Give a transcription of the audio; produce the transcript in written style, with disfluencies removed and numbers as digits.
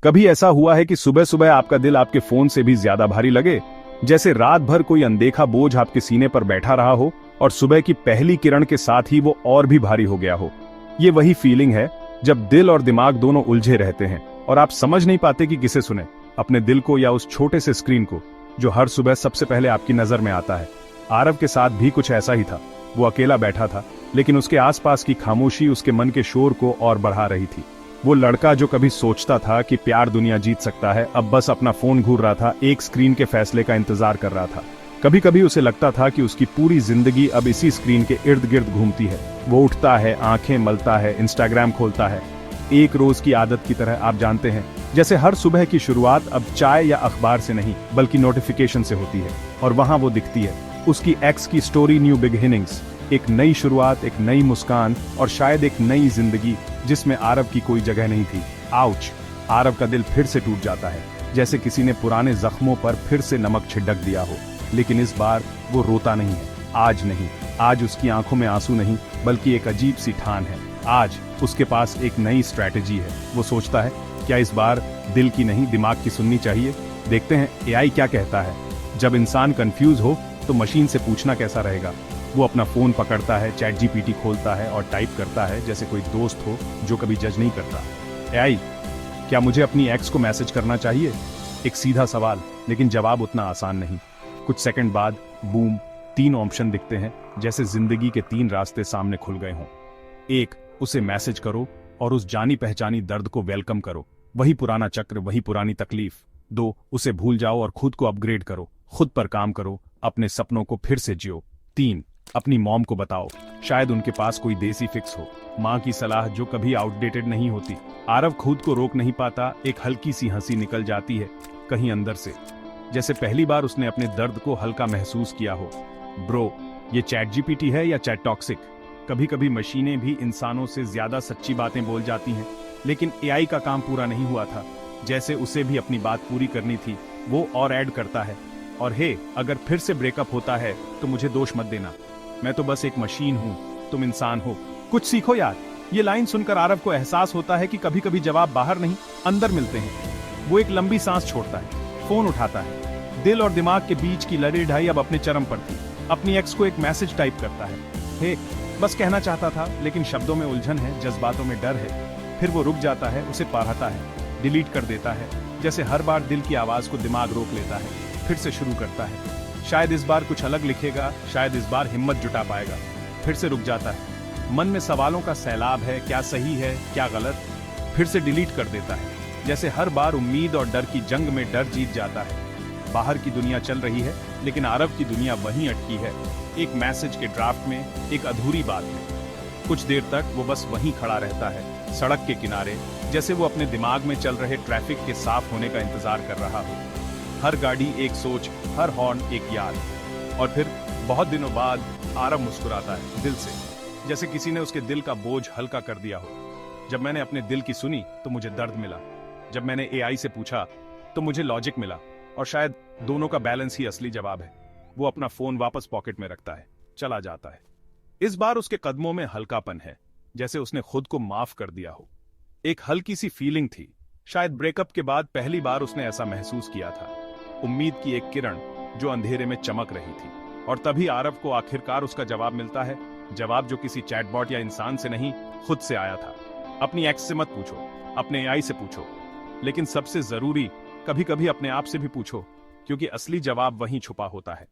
कभी ऐसा हुआ है कि सुबह सुबह आपका दिल आपके फोन से भी ज्यादा भारी लगे, जैसे रात भर कोई अनदेखा बोझ आपके सीने पर बैठा रहा हो और सुबह की पहली किरण के साथ ही वो और भी भारी हो गया हो। ये वही फीलिंग है जब दिल और दिमाग दोनों उलझे रहते हैं और आप समझ नहीं पाते कि किसे सुने, अपने दिल को या उस छोटे से स्क्रीन को जो हर सुबह सबसे पहले आपकी नजर में आता है। आरव के साथ भी कुछ ऐसा ही था। वो अकेला बैठा था, लेकिन उसके आसपास की खामोशी उसके मन के शोर को और बढ़ा रही थी। वो लड़का जो कभी सोचता था कि प्यार दुनिया जीत सकता है, अब बस अपना फोन घूर रहा था, एक स्क्रीन के फैसले का इंतजार कर रहा था। कभी कभी उसे लगता था कि उसकी पूरी जिंदगी अब इसी स्क्रीन के इर्द गिर्द घूमती है। वो उठता है, आंखें मलता है, इंस्टाग्राम खोलता है, एक रोज की आदत की तरह, आप जानते हैं, जैसे हर सुबह की शुरुआत अब चाय या अखबार से नहीं बल्कि नोटिफिकेशन से होती है। और वहां वो दिखती है, उसकी एक्स की स्टोरी, न्यू बिगिनिंग्स, एक नई शुरुआत, एक नई मुस्कान और शायद एक नई जिंदगी जिसमें आरव की कोई जगह नहीं थी। आउच! आरव का दिल फिर से टूट जाता है, जैसे किसी ने पुराने जख्मों पर फिर से नमक छिड़क दिया हो। लेकिन इस बार वो रोता नहीं है, आज नहीं। आज उसकी आंखों में आंसू नहीं, बल्कि एक अजीब सी ठान है। आज उसके पास एक नई स्ट्रैटेजी है। वो सोचता है, क्या इस बार दिल की नहीं दिमाग की सुननी चाहिए? देखते हैं एआई क्या कहता है। जब इंसान कंफ्यूज हो तो मशीन से पूछना कैसा रहेगा। वो अपना फोन पकड़ता है, चैट जीपीटी खोलता है और टाइप करता है जैसे कोई दोस्त हो जो कभी जज नहीं करता। एआई, क्या मुझे अपनी एक्स को मैसेज करना चाहिए? एक सीधा सवाल, लेकिन जवाब उतना आसान नहीं। कुछ सेकंड बाद बूम, 3 ऑप्शन दिखते हैं, जैसे जिंदगी के 3 रास्ते सामने खुल गए हों। 1, उसे मैसेज करो और उस जानी पहचानी दर्द को वेलकम करो, वही पुराना चक्र, वही पुरानी तकलीफ। 2, उसे भूल जाओ और खुद को अपग्रेड करो, खुद पर काम करो, अपने सपनों को फिर से जियो। 3, अपनी मॉम को बताओ, शायद उनके पास कोई देसी फिक्स हो, माँ की सलाह जो कभी आउटडेटेड नहीं होती। आरव खुद को रोक नहीं पाता, एक हल्की सी हंसी निकल जाती है कहीं अंदर से, जैसे पहली बार उसने अपने दर्द को हल्का महसूस किया हो। ब्रो, ये चैट जीपीटी है या चैट टॉक्सिक? कभी कभी मशीनें भी इंसानों से ज्यादा सच्ची बातें बोल जाती हैं, लेकिन एआई का काम पूरा नहीं हुआ था, जैसे उसे भी अपनी बात पूरी करनी थी। वो और ऐड करता है, और हे, अगर फिर से ब्रेकअप होता है तो मुझे दोष मत देना, मैं तो बस एक मशीन हूँ, तुम इंसान हो, कुछ सीखो यार। ये लाइन सुनकर आरव को एहसास होता है कि कभी कभी जवाब बाहर नहीं अंदर मिलते हैं। वो एक लंबी सांस छोड़ता है, फोन उठाता है। दिल और दिमाग के बीच की लड़ी ढाई अब अपने चरम पर थी। अपनी एक्स को एक मैसेज टाइप करता है, हे, बस कहना चाहता था, लेकिन शब्दों में उलझन है, जज्बातों में डर है। फिर वो रुक जाता है, उसे पढ़ता है, डिलीट कर देता है, जैसे हर बार दिल की आवाज को दिमाग रोक लेता है, फिर से शुरू करता है। शायद इस बार कुछ अलग लिखेगा, शायद इस बार हिम्मत जुटा पाएगा। फिर से रुक जाता है, मन में सवालों का सैलाब है, क्या सही है, क्या गलत। फिर से डिलीट कर देता है, जैसे हर बार उम्मीद और डर की जंग में डर जीत जाता है। बाहर की दुनिया चल रही है, लेकिन आरव की दुनिया वहीं अटकी है, एक मैसेज के ड्राफ्ट में, एक अधूरी बात में। कुछ देर तक वो बस वहीं खड़ा रहता है, सड़क के किनारे, जैसे वो अपने दिमाग में चल रहे ट्रैफिक के साफ होने का इंतजार कर रहा हो। हर गाड़ी एक सोच, हर हॉर्न एक याद। और फिर बहुत दिनों बाद आरव मुस्कुराता है, दिल से, जैसे किसी ने उसके दिल का बोझ हल्का कर दिया हो। जब मैंने अपने दिल की सुनी तो मुझे दर्द मिला, जब मैंने एआई से पूछा तो मुझे लॉजिक मिला, और शायद दोनों का बैलेंस ही असली जवाब है। वो अपना फोन वापस पॉकेट में रखता है, चला जाता है। इस बार उसके कदमों में हल्कापन है, जैसे उसने खुद को माफ कर दिया हो। एक हल्की सी फीलिंग थी, शायद ब्रेकअप के बाद पहली बार उसने ऐसा महसूस किया था। उम्मीद की एक किरण जो अंधेरे में चमक रही थी। और तभी आरव को आखिरकार उसका जवाब मिलता है, जवाब जो किसी चैटबॉट या इंसान से नहीं, खुद से आया था। अपनी एक्स से मत पूछो, अपने एआई से पूछो, लेकिन सबसे जरूरी, कभी कभी अपने आप से भी पूछो, क्योंकि असली जवाब वहीं छुपा होता है।